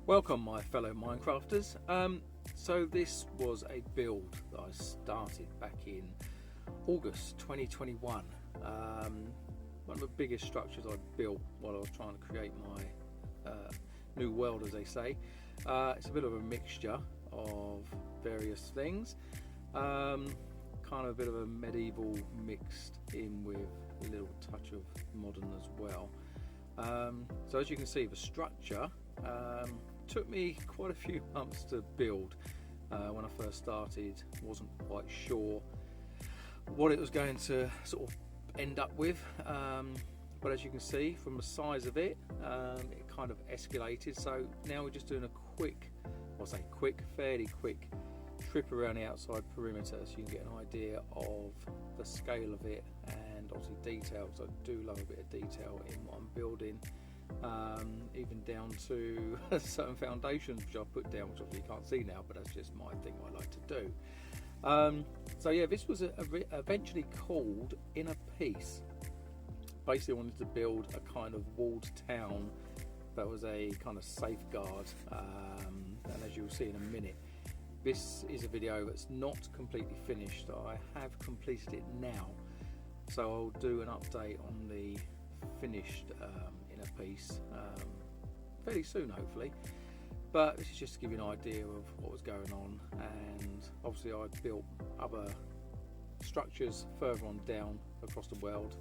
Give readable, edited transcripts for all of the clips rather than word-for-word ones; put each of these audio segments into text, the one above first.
Welcome my fellow Minecrafters. So this was a build that I started back in August 2021. One of the biggest structures I built while I was trying to create my new world, as they say. It's a bit of a mixture of various things. Kind of a bit of a medieval mixed in with a little touch of modern as well. So as you can see, the structure took me quite a few months to build. When I first started, wasn't quite sure what it was going to sort of end up with, but as you can see from the size of it, it kind of escalated. So now we're just doing a fairly quick trip around the outside perimeter so you can get an idea of the scale of it, and obviously details. I do love a bit of detail in what I'm building, even down to certain foundations which I've put down, which obviously you can't see now, but that's just my thing I like to do. So yeah, this was eventually called Inner Peace. Basically I wanted to build a kind of walled town that was a kind of safeguard, and as you'll see in a minute, this is a video that's not completely finished. I have completed it now, so I'll do an update on the finished Inner Peace fairly soon, hopefully. But this is just to give you an idea of what was going on, and obviously I built other structures further on down across the world,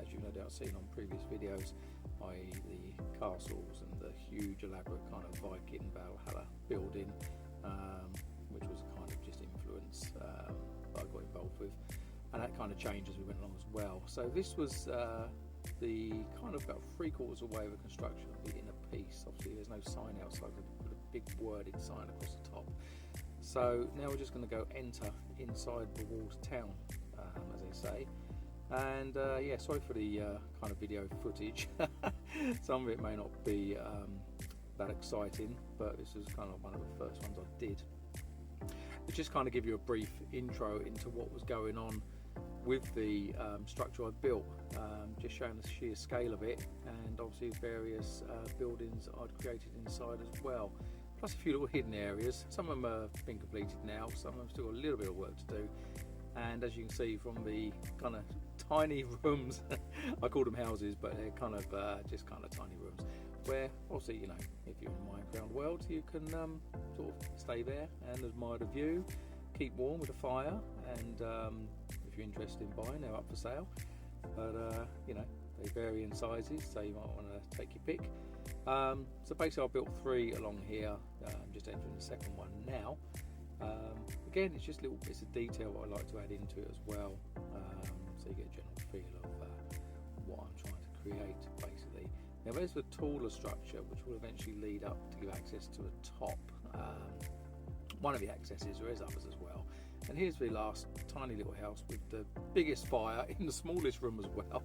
as you've no doubt seen on previous videos, i.e. the castles and the huge elaborate kind of Viking Valhalla building, which was a kind of just influence that I got involved with, and that kind of changed as we went along as well. So this was the kind of about 3/4 of the way of the construction of the Inner Peace. Obviously there's no sign outside, I put a big worded sign across the top. So now we're just going to go enter inside the walled town, as they say. And yeah, sorry for the kind of video footage. Some of it may not be that exciting, but this is kind of one of the first ones I did. It's just kind of give you a brief intro into what was going on with the structure I built, just showing the sheer scale of it, and obviously various buildings I'd created inside as well, plus a few little hidden areas. Some of them have been completed now, some of them still got a little bit of work to do. And as you can see from the kind of tiny rooms, I call them houses, but they're kind of just kind of tiny rooms, where obviously, you know, if you're in the Minecraft world, you can sort of stay there and admire the view, keep warm with a fire, and if you're interested in buying, they're up for sale. But you know, they vary in sizes, so you might want to take your pick. So basically I built 3 along here, just entering the second one now. Again, it's just little bits of detail what I like to add into it as well, so you get a general feel of what I'm trying to create, basically. Now there's the taller structure which will eventually lead up to give access to the top. One of the accesses, there is others as well. And here's the last tiny little house with the biggest fire in the smallest room as well.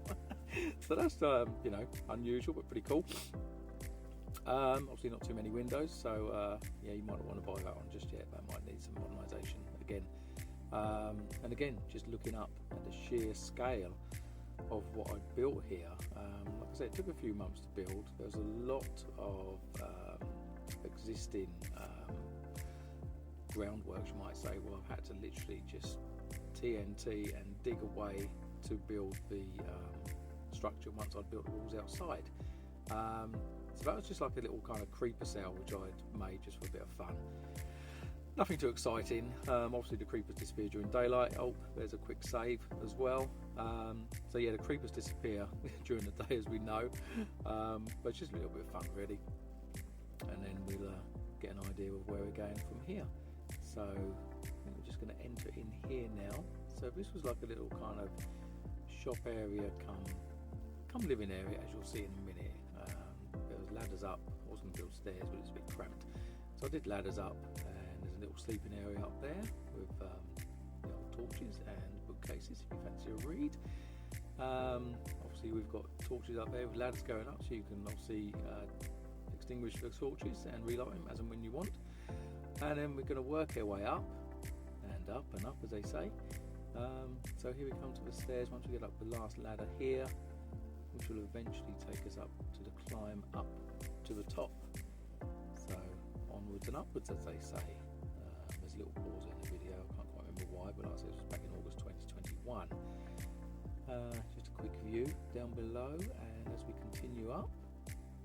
So that's you know, unusual but pretty cool. Obviously not too many windows, so yeah, you might not want to buy that one just yet. That might need some modernisation again. And again, just looking up at the sheer scale of what I built here. Like I said, it took a few months to build. There's a lot of existing groundwork, you might say. Well, I've had to literally just TNT and dig away to build the structure once I'd built the walls outside. So that was just like a little kind of creeper cell which I'd made just for a bit of fun. Nothing too exciting. Obviously the creepers disappear during daylight. Oh, there's a quick save as well. So yeah, the creepers disappear during the day, as we know, but it's just a little bit of fun really. And then we'll get an idea of where we're going from here. So I think we're just going to enter in here now. So this was like a little kind of shop area come living area, as you'll see in a minute. There was ladders up. I was going to build stairs, but it's a bit cramped, so I did ladders up, and there's a little sleeping area up there with the old torches and bookcases if you fancy a read. Obviously we've got torches up there with ladders going up, so you can obviously extinguish the torches and relight them as and when you want. And then we're going to work our way up and up and up, as they say. So here we come to the stairs. Once we get up the last ladder here, which will eventually take us up to the climb up to the top. So onwards and upwards, as they say. There's a little pause in the video, I can't quite remember why, but like I said, it was back in August 2021. Just a quick view down below, and as we continue up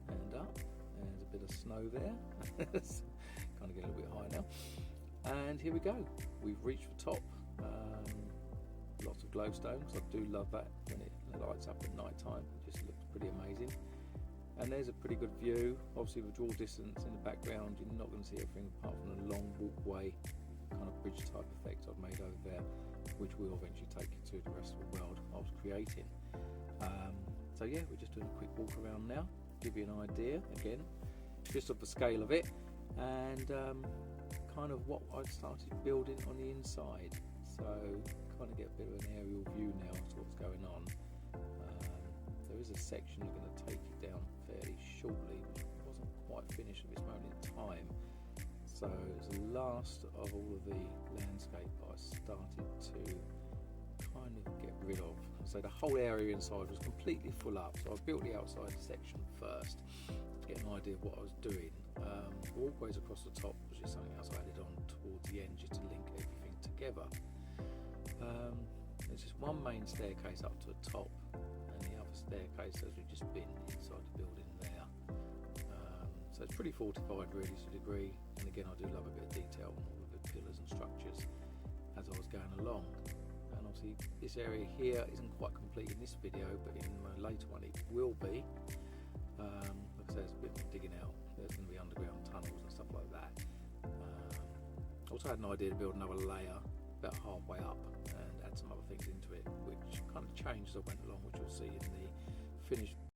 and up, there's a bit of snow there. Kind of get a little bit high now. And here we go, we've reached the top. Lots of glowstones. I do love that when it lights up at night time. It just looks pretty amazing. And there's a pretty good view. Obviously with draw distance in the background, you're not going to see everything apart from a long walkway kind of bridge type effect I've made over there, which will eventually take you to the rest of the world I was creating. So yeah, we're just doing a quick walk around now, give you an idea again just of the scale of it, and kind of what I've started building on the inside. So kind of get a bit of an aerial view now as to what's going on. There is a section I'm going to take you down fairly shortly, which wasn't quite finished at this moment in time. So it's the last of all of the landscape I started to kind of get rid of. So the whole area inside was completely full up. So I built the outside section first to get an idea of what I was doing. The walkways across the top was just something else I added on towards the end just to link everything together. There's just one main staircase up to the top, and the other staircase as we've just been inside the building there. So it's pretty fortified really to a degree, and again I do love a bit of detail on all of the pillars and structures as I was going along. And obviously this area here isn't quite complete in this video, but in my later one it will be. Like I say, there's a bit of digging out, there's going to be underground tunnels and stuff like that. Also had an idea to build another layer about halfway up and add some other things into it, which kind of changed as I went along, which you'll see in the finished